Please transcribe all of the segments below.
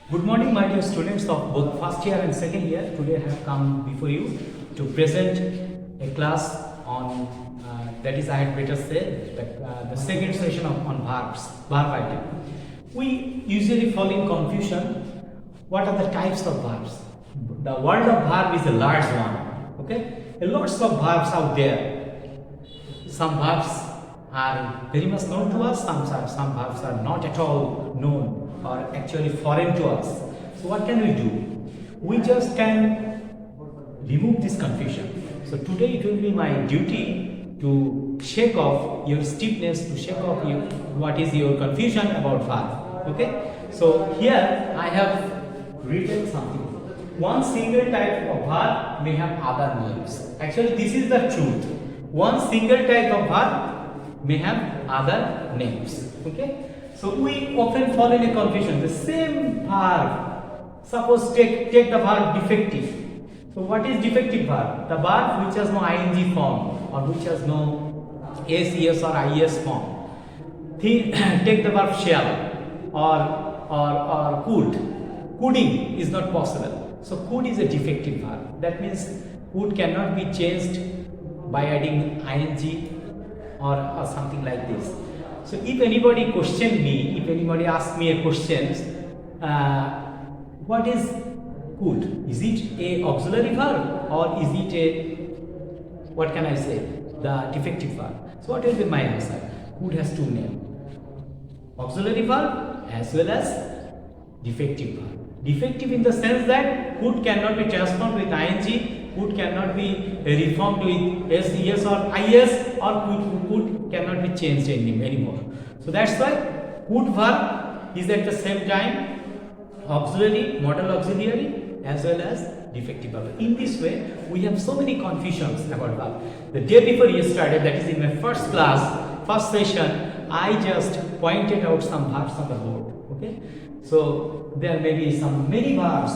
Good morning, my dear students of both first year and second year. Today I have come before you to present a class on, that is, I had better say, the second session on verbs, verb item. We usually fall in confusion. What are the types of verbs? The world of verb is a large one. Okay, a lots of verbs out there. Some verbs are very much known to us. Some verbs are not at all known or actually foreign to us. So what can we do? We just can remove this confusion. So today it will be my duty to shake off your stiffness, to shake off what is your confusion about verb. Okay? So here I have written something. One single type of verb may have other names. Actually, this is the truth. One single type of verb may have other names. Okay? So we often fall in a confusion. The same verb, suppose take the verb defective. So what is defective verb? The verb which has no ing form or which has no s, es or is form. Take the verb shall or could. Coulding is not possible. So could is a defective verb. That means could cannot be changed by adding ing or something like this. So if anybody question me, if anybody asks me a question, what is could? Is it a auxiliary verb or is it a, what can I say, the defective verb? So what will be my answer? Could has two names. Auxiliary verb as well as defective verb. Defective in the sense that could cannot be transformed with ing, could cannot be reformed with s, es or is, or could cannot be changed anymore. So that's why could verb is at the same time auxiliary, modal auxiliary as well as defective verb. In this way, we have so many confusions about verb. The day before yesterday, that is in my first class, first session, I just pointed out some verbs on the board. Okay, so there may be many verbs,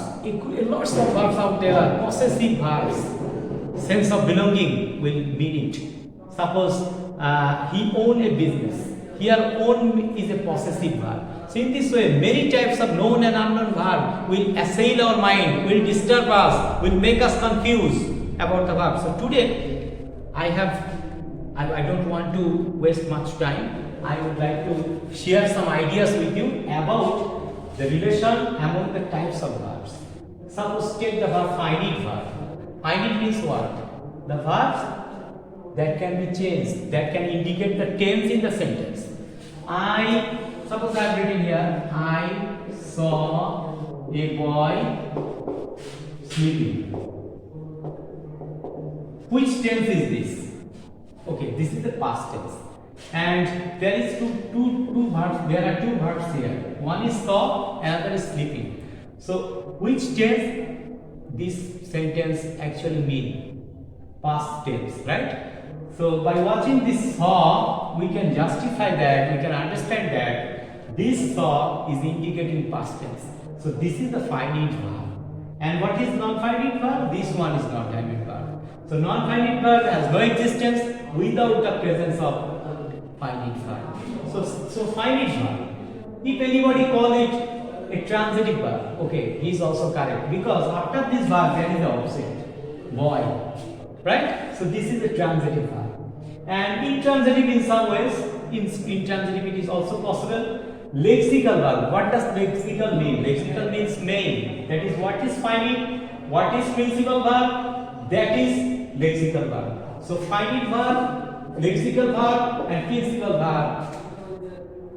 lots of verbs out there, possessive verbs. Sense of belonging will mean it. Suppose he owned a business. Here own is a possessive verb. So in this way, many types of known and unknown verb will assail our mind, will disturb us, will make us confused about the verb. So today, I don't want to waste much time. I would like to share some ideas with you about the relation among the types of verbs. Suppose take the verb finite verb. Finite means what? The verbs that can be changed, that can indicate the tense in the sentence. Suppose I have written here, I saw a boy sleeping. Which tense is this? Okay, this is the past tense. And there is two verbs, there are two verbs here. One is saw, another is sleeping. So which tense this sentence actually mean? Past tense, right? So by watching this saw, we can justify that, we can understand that this saw is indicating past tense. So this is the finite verb. And what is non-finite verb? This one is non-finite verb. So non-finite verb has no existence without the presence of finite verb. So finite verb. If anybody call it a transitive verb, okay, he is also correct, because after this verb there is the opposite, boy, right? So this is a transitive verb. And intransitive in some ways, intransitive it is also possible. Lexical verb. What does lexical mean? Lexical means main. That is, what is finite, what is principal verb, that is lexical verb. So finite verb, lexical verb and principal verb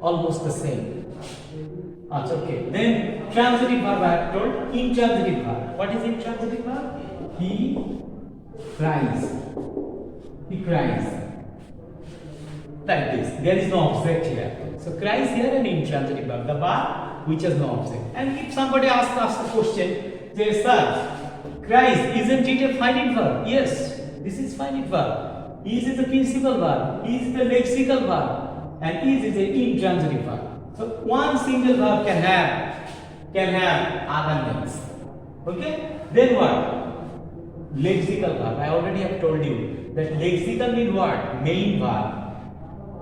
almost the same. Okay. Then transitive verb I have told. Intransitive verb. What is intransitive verb? He cries. He cries. Like this. There is no object here. So cries here an intransitive verb. The verb which has no object. And if somebody asks us a question, say, sir, cries, isn't it a finite verb? Yes, this is finite verb. Is the principal verb. Is the lexical verb. And is an intransitive verb. So one single verb can have other names. Okay? Then what? Lexical verb. I already have told you that lexical means what? Main verb.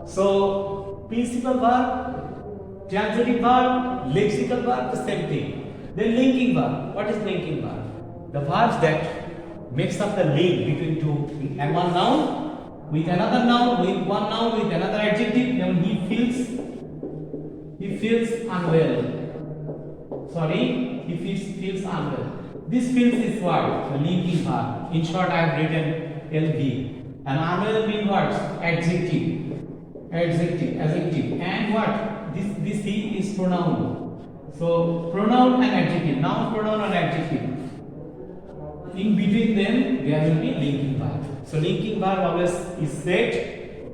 So principal verb, transitive verb, lexical verb, the same thing. Then linking verb. What is linking verb? The verbs that makes up the link between two and one noun with another noun, with one noun with another adjective. Then he feels unwell. Sorry, he feels unwell. This feels is what? The linking verb. In short, I have written LV. And unwell means what? Adjective. And what? This he is pronoun. So pronoun and adjective. Noun, pronoun and adjective. In between them, there will be linking verb. So linking verb always is said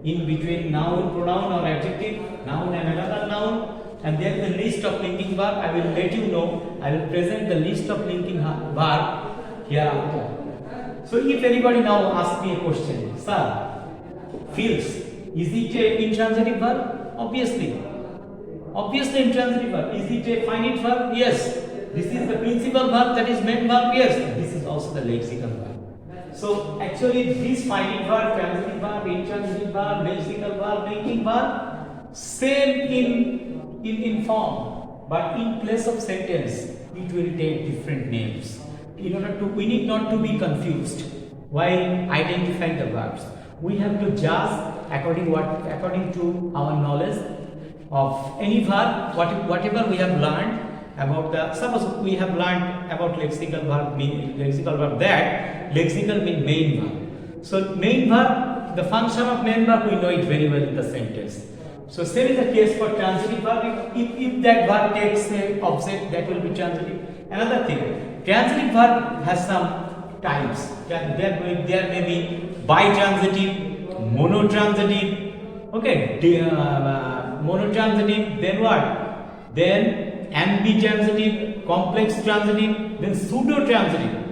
in between noun, pronoun or adjective, noun and another noun. And then the list of linking verb, I will let you know. I will present the list of linking verb hereafter. So if anybody now asks me a question, sir, feels, is it a intransitive verb? Obviously intransitive verb. Is it a finite verb? Yes. This is the principal verb, that is main verb. Yes. This is also the lexical verb. So actually this finite verb, transitive verb, intransitive verb, lexical verb, linking verb, same in form, but in place of sentence it will take different names. In order to, we need not to be confused while identifying the verbs. We have to judge according to our knowledge of any verb, whatever we have learned about the. Suppose we have learned about lexical verb that lexical means main verb. So main verb, the function of main verb, we know it very well in the sentence. So same is the case for transitive verb. If that verb takes an object, that will be transitive. Another thing, transitive verb has some types. There may be bitransitive, monotransitive, okay, monotransitive, then what? Then ambitransitive, complex transitive, then pseudo-transitive.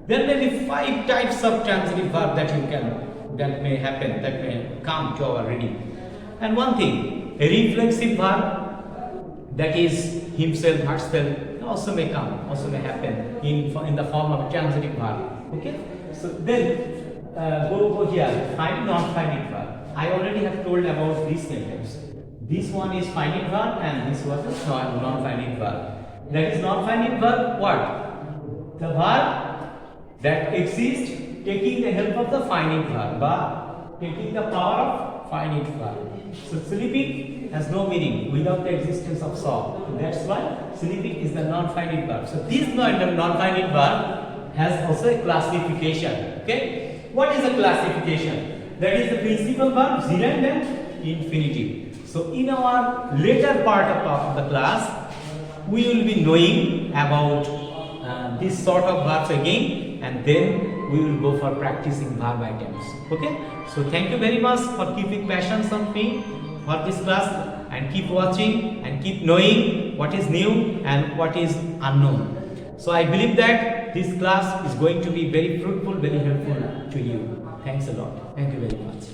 There may be 5 types of transitive verb that may come to our reading. And one thing, a reflexive verb, that is himself, herself, also may happen in the form of a transitive verb. Okay? So then go here, finite, non-finite verb. I already have told about these sentence. This one is finite verb and this was a non-finite verb. That is non-finite verb, what? The verb that exists taking the help of the finite verb, taking the power of finite verb. So sleeping has no meaning without the existence of saw. That's why sleeping is the non-finite verb. So this non-finite verb has also a classification. Okay? What is a classification? That is the principal verb, gerund and infinitive. So in our later part of the class, we will be knowing about this sort of verbs again, and then we will go for practicing verb items. Okay? So thank you very much for keeping patience on me for this class, and keep watching and keep knowing what is new and what is unknown. So I believe that this class is going to be very fruitful, very helpful to you. Thanks a lot. Thank you very much.